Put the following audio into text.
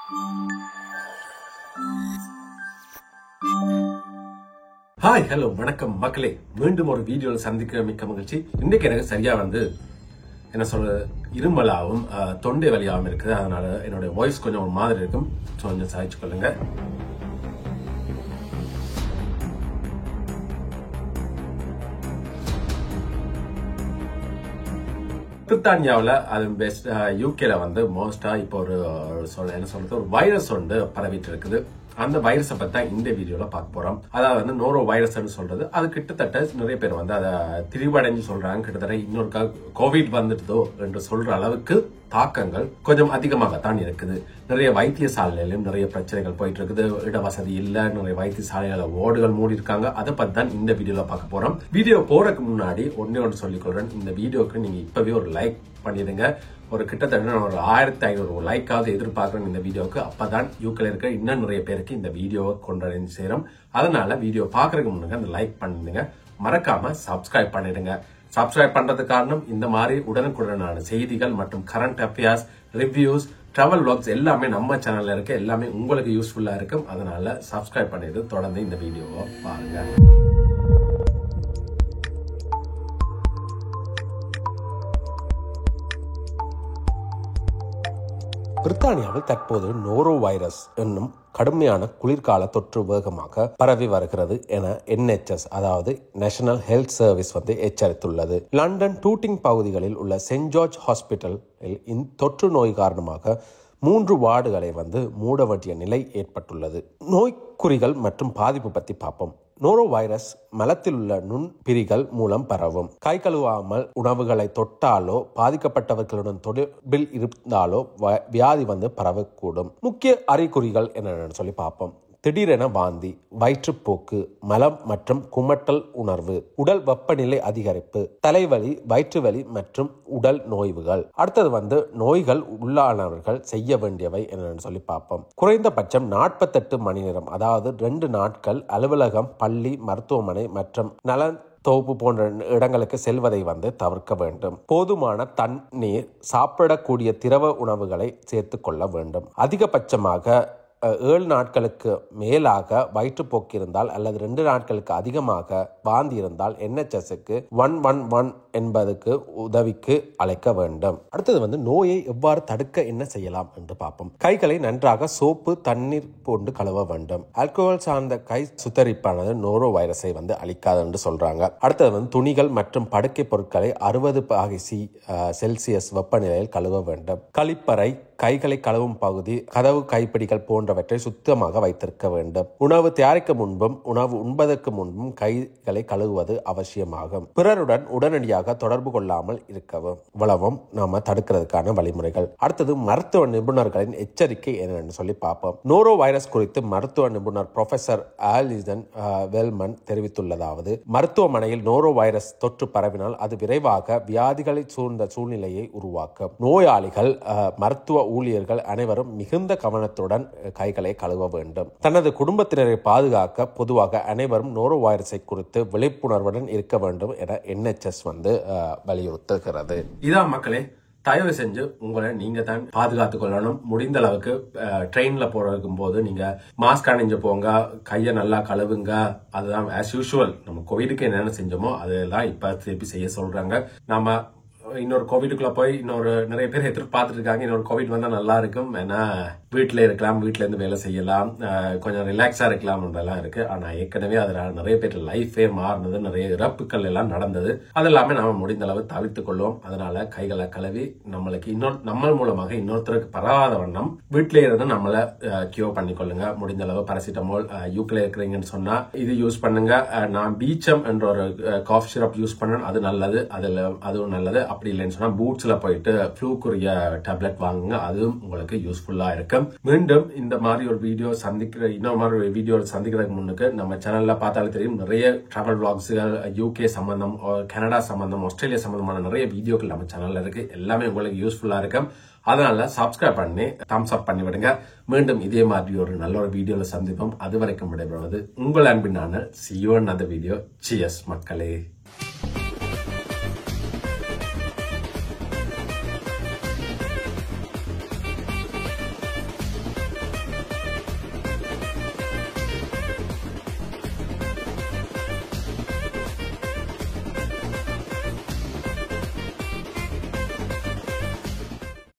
Hi hello வணக்கம் மக்களே, மீண்டும் ஒரு வீடியோல சந்திக்கிற மிக்க மகிழ்ச்சி. இன்றைக்கு எனக்கு சரியா என்ன சொல்ற இருமலாவும் தொண்டை வலியாகவும் இருக்குது. அதனால என்னுடைய வாய்ஸ் கொஞ்சம் ஒரு மாதிரி இருக்கும். கொஞ்சம் சாய்ச்சு கொள்ளுங்க. பிரித்தானியாவில் அது பெஸ்ட், யூகேல மோஸ்டா இப்போ ஒரு என்ன சொல்றது ஒரு வைரஸ் பரவிட்டு இருக்குது. அந்த வைரஸை பத்தி தான் இந்த வீடியோல பார்க்க போறோம். அதாவது நோரோ வைரஸ் சொல்றது அது கிட்டத்தட்ட நிறைய பேர் அதை திரிவடைஞ்சு சொல்றாங்க. கிட்டத்தட்ட இன்னொரு கோவிட் வந்துட்டதோ என்று சொல்ற அளவுக்கு தாக்கங்கள் கொஞ்சம் அதிகமாகத்தான் இருக்குது. நிறைய வைத்தியசாலையிலும் நிறைய பிரச்சனைகள் போயிட்டு இருக்குது. இட வசதி இல்ல, நிறைய வைத்தியசாலைகள ஓடுகள் மூடி இருக்காங்க. அதை பத்தி தான் இந்த வீடியோல பார்க்க போறோம். வீடியோ போறதுக்கு முன்னாடி ஒன்னு சொல்லிக் கொள்றேன். இந்த வீடியோக்கு நீங்க இப்பவே ஒரு லைக் பண்ணிடுங்க. ஒரு கிட்டத்தட்ட ஒரு 1500 லைக்காவது எதிர்பார்க்கிறேன் இந்த வீடியோக்கு. அப்பதான் யூகேல இருக்க இன்னும் நிறைய பேருக்கு இந்த வீடியோவை கொண்டறிஞ்சு சேரும். அதனால வீடியோ பாக்குறதுக்கு முன்னாடி அந்த லைக் பண்ணுங்க, மறக்காம சப்ஸ்கிரைப் பண்ணிடுங்க. சப்ஸ்கிரைப் பண்றது காரணம் இந்த மாதிரி உடனுக்குடனான செய்திகள் மற்றும் current affairs, reviews, travel vlogs எல்லாமே நம்ம சேனல்ல இருக்கு. எல்லாமே உங்களுக்கு யூஸ்ஃபுல்லா இருக்கும். அதனால சப்ஸ்கிரைப் பண்ணிட்டு தொடர்ந்து இந்த வீடியோவை பாருங்க. பிரித்தானியாவில் தற்போது நோரோ வைரஸ் என்னும் கடுமையான குளிர்கால தொற்று வேகமாக பரவி வருகிறது என NHS அதாவது நேஷனல் ஹெல்த் சர்வீஸ் எச்சரித்துள்ளது. லண்டன் டூட்டிங் பகுதிகளில் உள்ள சென்ட் ஜார்ஜ் ஹாஸ்பிட்டலில் இந்த தொற்று நோய் காரணமாக 3 வார்டுகளை மூட வேண்டிய நிலை ஏற்பட்டுள்ளது. நோய்க்குறிகள் மற்றும் பாதிப்பு பற்றி பார்ப்போம். நோரோ வைரஸ் மலத்தில் உள்ள நுண்பிரிகள் மூலம் பரவும். கை கழுவாமல் உணவுகளை தொட்டாலோ பாதிக்கப்பட்டவர்களுடன் தொடர்பில் இருந்தாலோ வியாதி பரவக்கூடும். முக்கிய அறிகுறிகள் என்னென்னு சொல்லி பார்ப்போம். திடீரென வாந்தி, வயிற்றுப்போக்கு, மலம் மற்றும் குமட்டல் உணர்வு, உடல் வெப்பநிலை அதிகரிப்பு, தலைவலி, வயிற்றுவலி மற்றும் உடல் நோய்வுகள். அடுத்தது நோய்கள் உள்ளானவர்கள் செய்ய வேண்டியவை என்னன்னு சொல்லி பார்ப்போம். குறைந்தபட்சம் 48 மணி நேரம், அதாவது 2 நாட்கள் அலுவலகம், பள்ளி, மருத்துவமனை மற்றும் நலன் தொகுப்பு போன்ற இடங்களுக்கு செல்வதை தவிர்க்க வேண்டும். போதுமான தண்ணீர், சாப்பிடக்கூடிய திரவ உணவுகளை சேர்த்து கொள்ள வேண்டும். அதிகபட்சமாக 7 நாட்களுக்கு மேலாக வயிற்றுப்போக்கு இருந்தால் அல்லது 2 நாட்களுக்கு அதிகமாக வாந்தி இருந்தால் NHSக்கு 111 என்பதுக்கு உதவிக்கு அழைக்க வேண்டும். அடுத்தது நோயை எவ்வாறு தடுக்க என்ன செய்யலாம் என்று பார்ப்போம். கைகளை நன்றாக சோப்பு, தண்ணீர் போன்று கழுவ வேண்டும். ஆல்கோஹால் சார்ந்த கை சுத்தரிப்பானது நோரோ வைரஸை அழிக்காது என்று சொல்றாங்க. அடுத்தது துணிகள் மற்றும் படுக்கை பொருட்களை 60 செல்சியஸ் வெப்பநிலையில் கழுவ வேண்டும். கழிப்பறை, கைகளை கழுவும் பகுதி, கதவு கைப்பிடிகள் போன்றவற்றை சுத்தமாக வைத்திருக்க வேண்டும். உணவு தயாரிக்க முன்பும் உணவு உண்பதற்கு முன்பும் கைகளை கழுவுவது அவசியமாகும். பிறருடன் உடனடியாக தொடர்பு கொள்ளாமல் இருக்கவும். இவ்வளவும் நாம தடுக்கிறதுக்கான வழிமுறைகள். அடுத்தது மருத்துவ நிபுணர்களின் எச்சரிக்கை என்னன்னு சொல்லி பார்ப்போம். நோரோ வைரஸ் குறித்து மருத்துவ நிபுணர் ப்ரொஃபசர் ஆலிசன் வெல்மன் தெரிவித்துள்ளதாவது, மருத்துவமனையில் நோரோ வைரஸ் தொற்று பரவினால் அது விரைவாக வியாதிகளை சூழ்ந்த சூழ்நிலையை உருவாக்கும். நோயாளிகள், மருத்துவ ஊழியர்கள் அனைவரும் மிகுந்த கவனத்துடன் கைகளை கழுவ வேண்டும். தனது குடும்பத்தினரை பாதுகாக்க பொதுவாக அனைவரும் நோரோ வைரஸை குறித்து விழிப்புணர்வுடன் இருக்க வேண்டும் என NHS வலியுறுத்துகிறது. இதான் மக்களே, தயவு செஞ்சு உங்களை நீங்க தான் பாதுகாத்துக் கொள்ளணும். முடிந்த அளவுக்கு ட்ரெயின்ல போறதுக்கும் போது நீங்க மாஸ்க் அணிஞ்சு போங்க, கையை நல்லா கழுவுங்க. அதுதான் ஆஸ் யூஷுவல் நம்ம கோவிடுக்கு என்னென்ன செஞ்சோமோ அதெல்லாம் இப்ப திருப்பி செய்ய சொல்றாங்க. நாம இன்னொரு கோவிடுக்குள்ள போய் நிறைய பேர் எதிர்பார்த்துட்டு இருக்காங்க. இன்னொரு கோவிட் வந்தா நல்லா இருக்கும், ஏன்னா வீட்டுல இருக்கலாம், வீட்டுல இருந்து வேலை செய்யலாம், கொஞ்சம் ரிலாக்ஸா இருக்கலாம் இருக்கு. ஆனா ஏற்கனவே அதனால நிறைய பேர் லைஃபே மாறினது, நிறைய இறப்புகள் எல்லாம் நடந்தது. அது எல்லாமே நாம முடிந்த அளவு தவிர்த்துக் கொள்வோம். அதனால கைகளை கழுவி நம்மளுக்கு நம்ம மூலமாக இன்னொருத்தருக்கு பரவாத வண்ணம் வீட்டிலே இருந்து நம்மள கியூர் பண்ணிக்கொள்ளுங்க. முடிந்த அளவு பாராசிட்டமால் யூக்ல இருக்கிறீங்கன்னு சொன்னா இது யூஸ் பண்ணுங்க. நான் பீச்சம் என்ற ஒரு காஃப் சிரப் யூஸ் பண்ணேன், அது நல்லது. அதுவும் நல்லது. அப்படி இல்லைன்னு சொன்னா பூட்ஸ்ல போயிட்டு ஃப்ளூக்குரிய டேப்லெட் வாங்குங்க, அதுவும் உங்களுக்கு யூஸ்ஃபுல்லா இருக்கும். மீண்டும் இந்த மாதிரி ஒரு வீடியோ சந்திக்கிறதுக்கு முன்னுக்கு நம்ம சேனல்ல பார்த்தாலே தெரியும், நிறைய டிராவல் vlogsகள், UK சம்பந்தம், கனடா சம்பந்தம், ஆஸ்திரேலியா சம்பந்தமான நிறைய வீடியோக்கள் நம்ம சேனல்ல இருக்கு. எல்லாமே உங்களுக்கு யூஸ்ஃபுல்லா இருக்கும். அதனால சப்ஸ்கிரைப் பண்ணி தம்ஸ் அப் பண்ணி விடுங்க. மீண்டும் இதே மாதிரி ஒரு நல்ல ஒரு வீடியோல சந்திப்போம். அது வரைக்கும் விடைபெறுவது உங்கள் அன்பினான see you in another video. Cheers மக்களே.